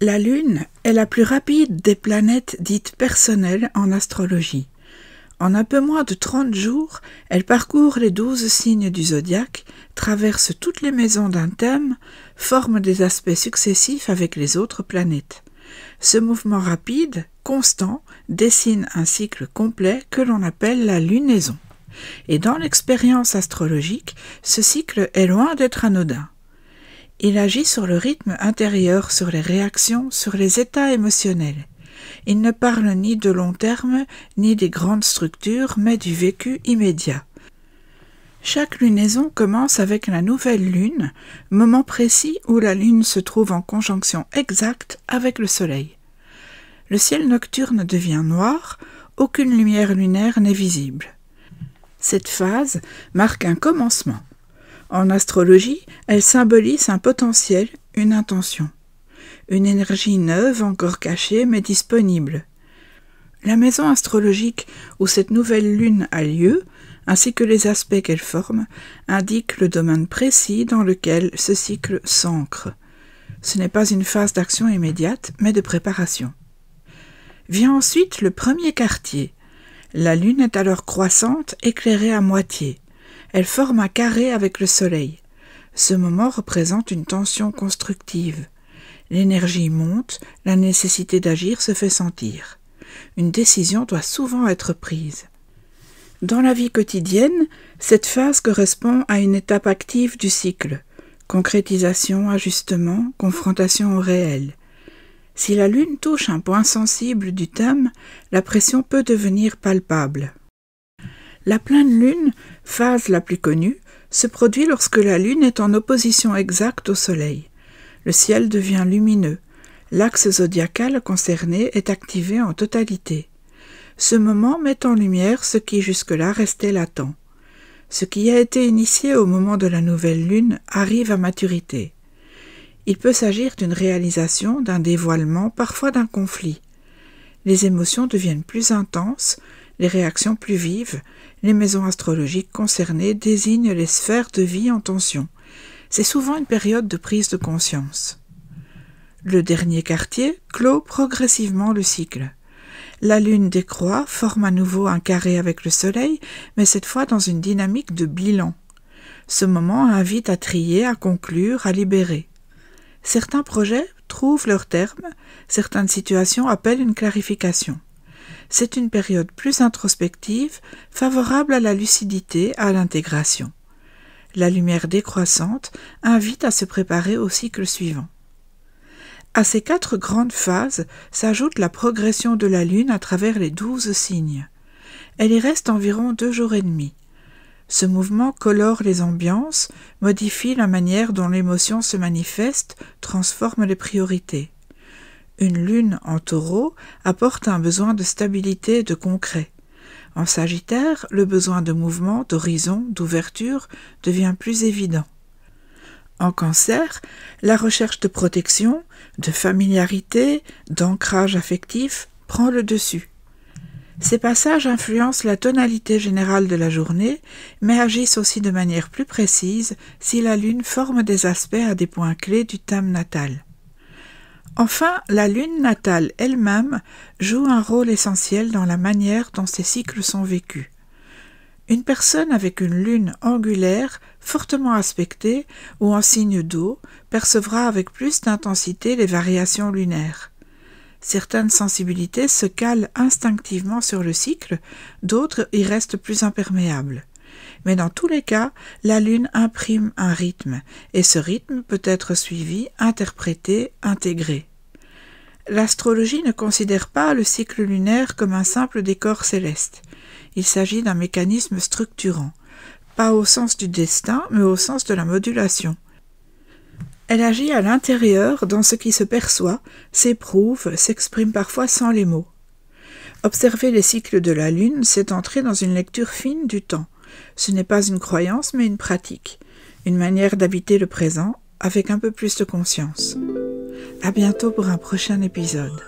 La Lune est la plus rapide des planètes dites personnelles en astrologie. En un peu moins de 30 jours, elle parcourt les 12 signes du zodiaque, traverse toutes les maisons d'un thème, forme des aspects successifs avec les autres planètes. Ce mouvement rapide, constant, dessine un cycle complet que l'on appelle la lunaison. Et dans l'expérience astrologique, ce cycle est loin d'être anodin. Il agit sur le rythme intérieur, sur les réactions, sur les états émotionnels. Il ne parle ni de long terme, ni des grandes structures, mais du vécu immédiat. Chaque lunaison commence avec la nouvelle lune, moment précis où la lune se trouve en conjonction exacte avec le soleil. Le ciel nocturne devient noir, aucune lumière lunaire n'est visible. Cette phase marque un commencement. En astrologie, elle symbolise un potentiel, une intention. Une énergie neuve, encore cachée, mais disponible. La maison astrologique où cette nouvelle lune a lieu, ainsi que les aspects qu'elle forme, indiquent le domaine précis dans lequel ce cycle s'ancre. Ce n'est pas une phase d'action immédiate, mais de préparation. Vient ensuite le premier quartier. La lune est alors croissante, éclairée à moitié. Elle forme un carré avec le soleil. Ce moment représente une tension constructive. L'énergie monte, la nécessité d'agir se fait sentir. Une décision doit souvent être prise. Dans la vie quotidienne, cette phase correspond à une étape active du cycle. Concrétisation, ajustement, confrontation au réel. Si la lune touche un point sensible du thème, la pression peut devenir palpable. La pleine lune, phase la plus connue, se produit lorsque la lune est en opposition exacte au soleil. Le ciel devient lumineux. L'axe zodiacal concerné est activé en totalité. Ce moment met en lumière ce qui jusque-là restait latent. Ce qui a été initié au moment de la nouvelle lune arrive à maturité. Il peut s'agir d'une réalisation, d'un dévoilement, parfois d'un conflit. Les émotions deviennent plus intenses, les réactions plus vives. Les maisons astrologiques concernées désignent les sphères de vie en tension. C'est souvent une période de prise de conscience. Le dernier quartier clôt progressivement le cycle. La lune décroît, forme à nouveau un carré avec le soleil, mais cette fois dans une dynamique de bilan. Ce moment invite à trier, à conclure, à libérer. Certains projets trouvent leur terme, certaines situations appellent une clarification. C'est une période plus introspective, favorable à la lucidité, à l'intégration. La lumière décroissante invite à se préparer au cycle suivant. À ces 4 grandes phases s'ajoute la progression de la Lune à travers les 12 signes. Elle y reste environ 2 jours et demi. Ce mouvement colore les ambiances, modifie la manière dont l'émotion se manifeste, transforme les priorités. Une lune en taureau apporte un besoin de stabilité et de concret. En Sagittaire, le besoin de mouvement, d'horizon, d'ouverture devient plus évident. En Cancer, la recherche de protection, de familiarité, d'ancrage affectif prend le dessus. Ces passages influencent la tonalité générale de la journée, mais agissent aussi de manière plus précise si la lune forme des aspects à des points clés du thème natal. Enfin, la lune natale elle-même joue un rôle essentiel dans la manière dont ces cycles sont vécus. Une personne avec une lune angulaire, fortement aspectée ou en signe d'eau, percevra avec plus d'intensité les variations lunaires. Certaines sensibilités se calent instinctivement sur le cycle, d'autres y restent plus imperméables. Mais dans tous les cas, la lune imprime un rythme, et ce rythme peut être suivi, interprété, intégré. L'astrologie ne considère pas le cycle lunaire comme un simple décor céleste. Il s'agit d'un mécanisme structurant, pas au sens du destin, mais au sens de la modulation. Elle agit à l'intérieur dans ce qui se perçoit, s'éprouve, s'exprime parfois sans les mots. Observer les cycles de la Lune, c'est entrer dans une lecture fine du temps. Ce n'est pas une croyance, mais une pratique, une manière d'habiter le présent avec un peu plus de conscience. À bientôt pour un prochain épisode.